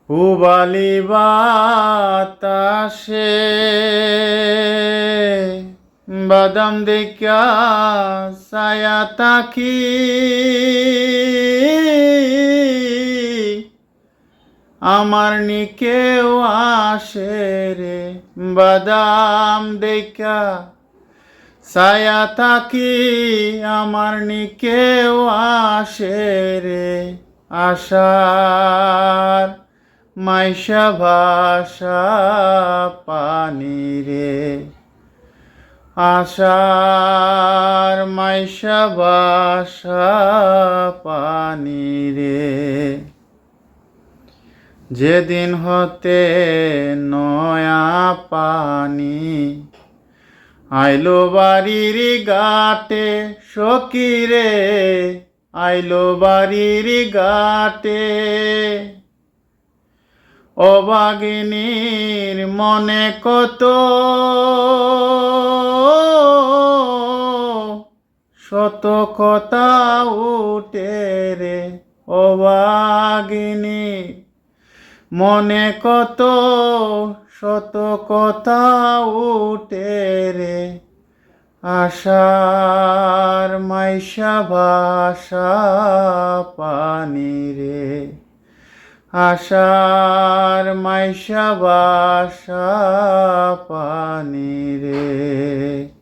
পুবালি বাতাসে বাদাম দেখা ছায়া তাকি আমার নিকেও আসে রে বাদাম দেখা ছায়া তাকি আমার নিকেও আসে রে আশার মাইশা ভাষা পানি রে আশার মাইশা ভাষা পানি রে যেদিন হতে নয়া পানি আইলো বাড়ির ঘাটে সখী রে আইলো বাড়ির ঘাটে অভাগিনীর মনে কত শত কথা উঠে রে অভাগিনী মনে কত শত কথা উঠে রে আশার মাইশা ভাষা পানি রে আশার মাইশা ভাষা পানি রে।